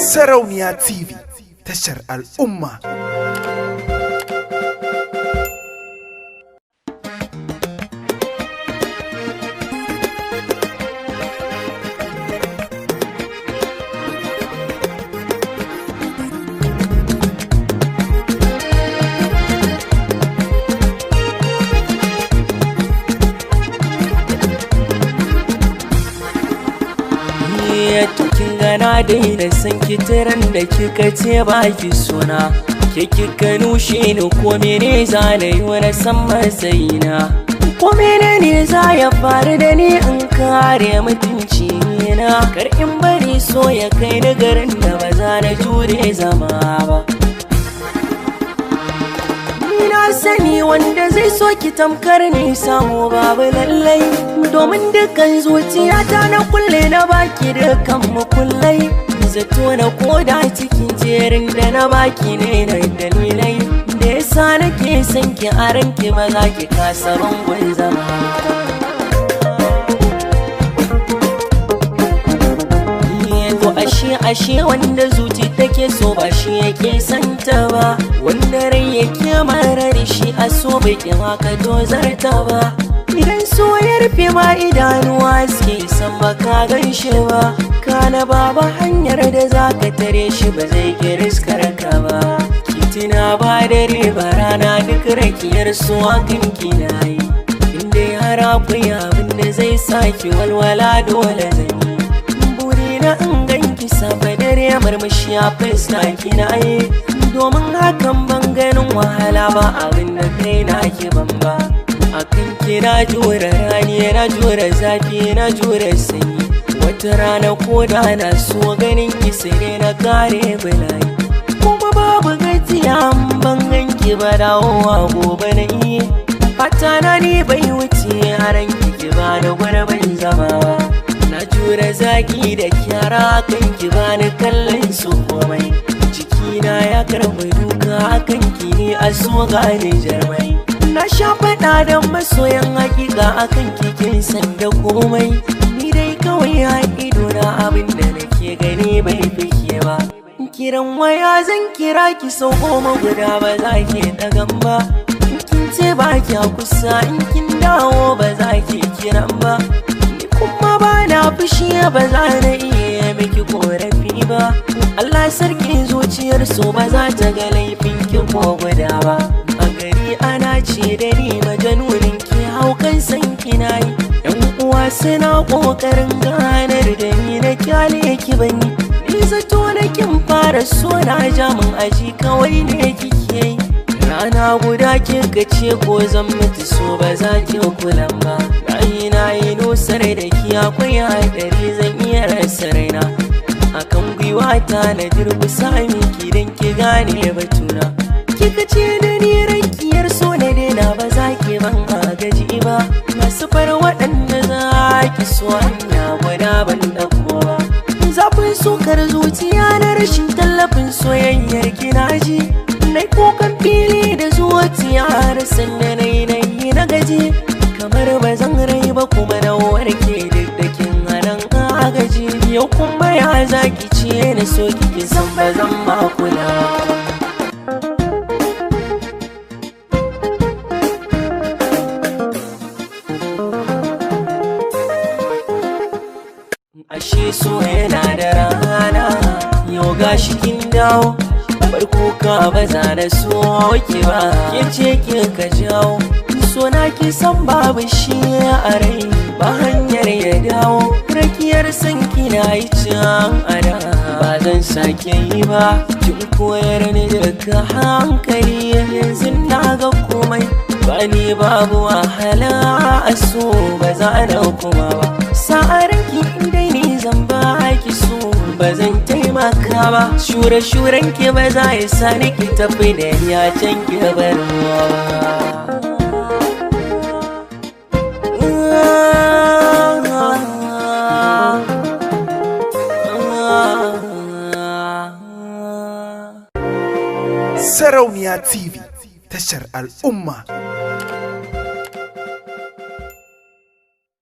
Sarauniya TV, tashar al'umma. Kin gana daina san kitiran da kika ce ba ki suna, ke kika nushe ni ko mene za na yi wani san matsayina, ko mene ne za ya faru da ni in kare mutunci na, kar in bari so ya kai ni garin da ba za na jure zama ba. Na sani wanda zai so ki tamkar ni samu babu lallai, domin dukkan zuciyata na kulle na baki dukkan makullai, zato na koda cikin jerin da na baki ne na dalilai da yasa nake son ki a ranki ba za ki kasa bangon zama. Ashe wanda zuci take so ba shi yake santa ba, wanda rai yake marar shi a so bai kima ka dozarta ba. Idan so ya rufe ma idanuwa suke san ba ka gan shi ba, kana babu hanyar da za ka tare shi ba zai ki riskar ka ba. Kitina ba dare ba rana duk rakiyar so hakan kina yi, inda har akwai abin da zai saki walwala dole zan yi. Burina in ganki safe dare murmushi a fuska kina yi, domin hakan ban ganin wahala ba abin da kai na ki ban ba. Akan ki na jure rani na jure zafi na jure sanyi, wata rana ko da na so ganin ki sai na kare bala'i, kuma babu gajiya ban ganki ba dawowa gobe na yi. Fata na ni bai wuce haran ki ba da gwarban zama ba, na jure zaki da kyara kan ki bani kallon su komai, jikina ya karɓi duka kan ki ne a so gane jarmai. Na sha faɗa da masoyan hakika akan kikin sanda komai, ni dai kawai a idona abin da nake gani bai fike ba. Kiran waya zan kira ki sau 10 guda ba za ki ɗagan ba, kin ce ba ki kusa in kin dawo ba za ki kiran ba. Kuma ba na fushi ba za na iya miki korafi ba, Allah sarki zuciyar so ba za ta ga laifin ki ko guda ba. A gari ana ce da ni majanunin ki haukan san kina yi, yan uwa suna kokarin ganar da ni na kyale ki bani, ni zato na kin fara so na jamin aji kawai ne kike yi. Rana guda kika ce ko zan mutu so ba za ki kulan ba, na yi nusar da ki akwai hadari zan iya rasa raina, akan gwiwata na durkusa miki don ki gane batuna. Kika ce da ni rakiyar so na daina ba za ki ban agaji ba, masu fara waɗanda za ki so hanya guda ban ɗauko ba. Zafin sukar zuciya na rashin tallafin soyayyar kina ji, na kokan fili da zuciya har sanda na yi na gaji, kamar ba zan rai ba kuma na warke duk da kin hanan agaji. Yau kuma ya zaki ce na so kike san ba zan ma kula. Ashe so yana da rana, yau gashi kin dawo, farko ka ba za na so ki ba, ke ce ka jawo. So na ki san babu shi a rai ba hanyar ya dawo, rakiyar san kina yi can ada ba zan sake yi ba. Kin koyar ni daga hankali yanzu na ga komai, ba ni babu wahala a so ba za na kuma ba. Sa'aran ki inda ni zan ba ki so ba zan taimaka ba, shure-shuren ki ba za ya sani ki tafi da ya can ki bar ruwa ba. Sarauniya TV, tashar al'umma.